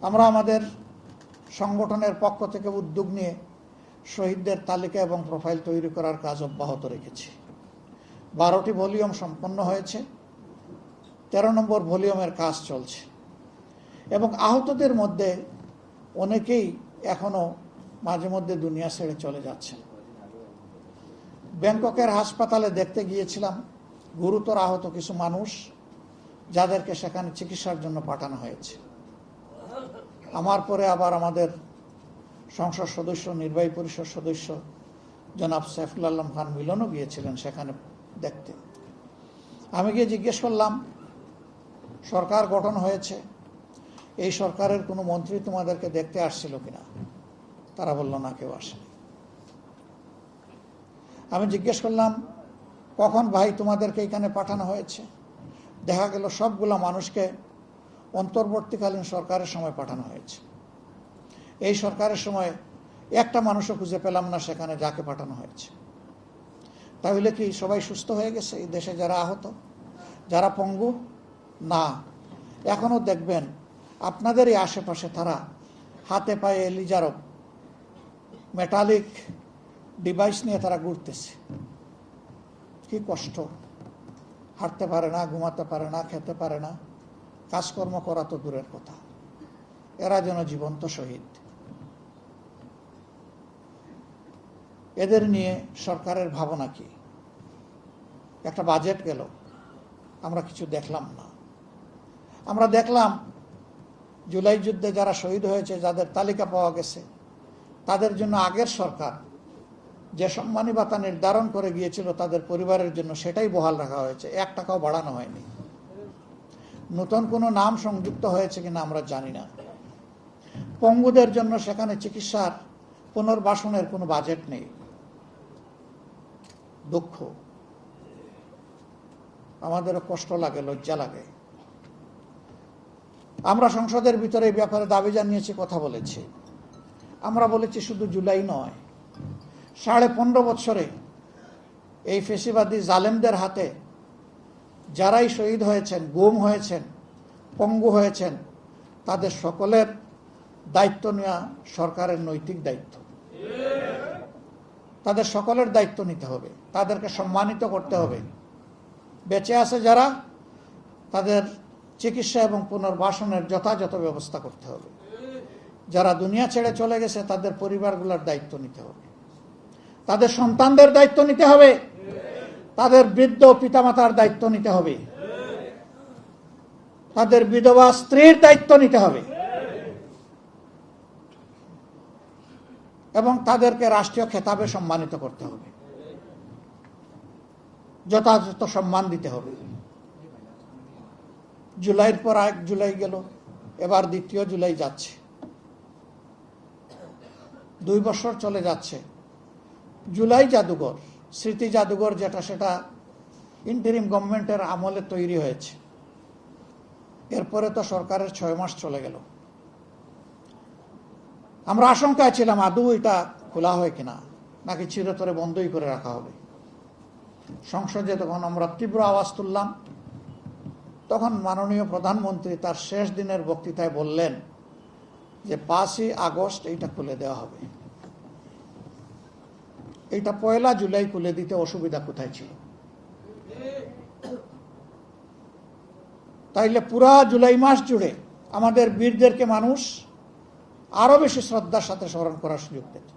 আমরা আমাদের সংগঠনের পক্ষ থেকে উদ্যোগ নিয়ে শহীদদের তালিকা এবং প্রোফাইল তৈরি করার কাজ অব্যাহত রেখেছি। 12টি ভলিউম সম্পন্ন হয়েছে, 13 নম্বর ভলিউমের কাজ চলছে এবং আহতদের মধ্যে অনেকেই এখনো মাঝে মধ্যে দুনিয়া ছেড়ে চলে যাচ্ছেন। ব্যাংককের হাসপাতালে দেখতে গিয়েছিলাম গুরুতর আহত কিছু মানুষ, যাদেরকে সেখানে চিকিৎসার জন্য পাঠানো হয়েছে। আমার পরে আবার আমাদের সংসদ সদস্য, নির্বাহী পরিষদ সদস্য জনাব সাইফুল আলম খান মিলনও গিয়েছিলেন সেখানে দেখতে। আমি গিয়ে জিজ্ঞেস করলাম, সরকার গঠন হয়েছে, এই সরকারের কোনো মন্ত্রী তোমাদেরকে দেখতে আসছিল কিনা? তারা বলল না, কেউ আসেনি। আমি জিজ্ঞেস করলাম, কখন ভাই তোমাদেরকে এখানে পাঠানো হয়েছে? দেখা গেল সবগুলো মানুষকে অন্তর্বর্তীকালীন সরকারের সময় পাঠানো হয়েছে। এই সরকারের সময় একটা মানুষও খুঁজে পেলাম না সেখানে যাকে পাঠানো হয়েছে। তাহলে কি সবাই সুস্থ হয়ে গেছে? এই দেশে যারা আহত, যারা পঙ্গু? না, এখনো দেখবেন আপনাদেরই আশেপাশে তারা হাতে পায়ে এলিজারব মেটালিক ডিভাইস নিয়ে তারা ঘুরতেছে। কি কষ্ট! হাঁটতে পারে না, ঘুমাতে পারে না, খেতে পারে না, কাজকর্ম করা তো দূরের কথা। এরা যেন জীবন্ত শহীদ। এদের নিয়ে সরকারের ভাবনা কি? একটা বাজেট গেল, আমরা কিছু দেখলাম না। আমরা দেখলাম জুলাই যুদ্ধে যারা শহীদ হয়েছে, যাদের তালিকা পাওয়া গেছে, তাদের জন্য আগের সরকার যে সম্মানী ভাতা নির্ধারণ করে গিয়েছিল তাদের পরিবারের জন্য, সেটাই বহাল রাখা হয়েছে, 1 টাকাও বাড়ানো হয়নি। নতুন কোনো নাম সংযুক্ত হয়েছে কিনা আমরা জানি না। পঙ্গুদের জন্য সেখানে চিকিৎসার পুনর্বাসনের কোনো বাজেট নেই। দুঃখ, আমাদেরও কষ্ট লাগে, লজ্জা লাগে। আমরা সংসদের ভিতরে এই ব্যাপারে দাবি জানিয়েছি, কথা বলেছি। আমরা বলেছি শুধু জুলাই নয়, 15.5 বছরে এই ফেসিবাদী জালেমদের হাতে যারাই শহীদ হয়েছেন, গুম হয়েছেন, পঙ্গু হয়েছেন, তাদের সকলের দায়িত্ব নেওয়া সরকারের নৈতিক দায়িত্ব। তাদের সকলের দায়িত্ব নিতে হবে, তাদেরকে সম্মানিত করতে হবে। বেঁচে আছে যারা, তাদের চিকিৎসা এবং পুনর্বাসনের যথাযথ ব্যবস্থা করতে হবে। যারা দুনিয়া ছেড়ে চলে গেছে তাদের পরিবারগুলোর দায়িত্ব নিতে হবে, তাদের সন্তানদের দায়িত্ব নিতে হবে, তাদের বৃদ্ধ পিতামাতার দায়িত্ব নিতে হবে, তাদের বিধবা স্ত্রীর দায়িত্ব নিতে হবে এবং তাদেরকে রাষ্ট্রীয় খেতাবে সম্মানিত করতে হবে, যথাযথ সম্মান দিতে হবে। জুলাইয়ের পর 1 জুলাই গেল, এবার 2 জুলাই যাচ্ছে, 2 বছর চলে যাচ্ছে। জুলাই জাদুঘর, স্মৃতি জাদুঘর যেটা, সেটা ইন্টারিম গভর্নমেন্টের আমলে তৈরি হয়েছে। এরপরে তো সরকারের 6 মাস চলে গেল। আমরা আশঙ্কায় ছিলাম আদৌ এটা খোলা হয় কিনা, নাকি চিরতরে বন্ধই করে রাখা হবে। সংসদে তখন আমরা তীব্র আওয়াজ তুললাম। তখন মাননীয় প্রধানমন্ত্রী তার শেষ দিনের বক্তৃতায় বললেন যে 5ই আগস্ট এইটা খুলে দেওয়া হবে। এইটা 1 জুলাই খুলে দিতে অসুবিধা কোথায় ছিল? তাইলে পুরা জুলাই মাস জুড়ে আমাদের বীরদেরকে মানুষ আরো বেশি শ্রদ্ধার সাথে স্মরণ করার সুযোগ পেত।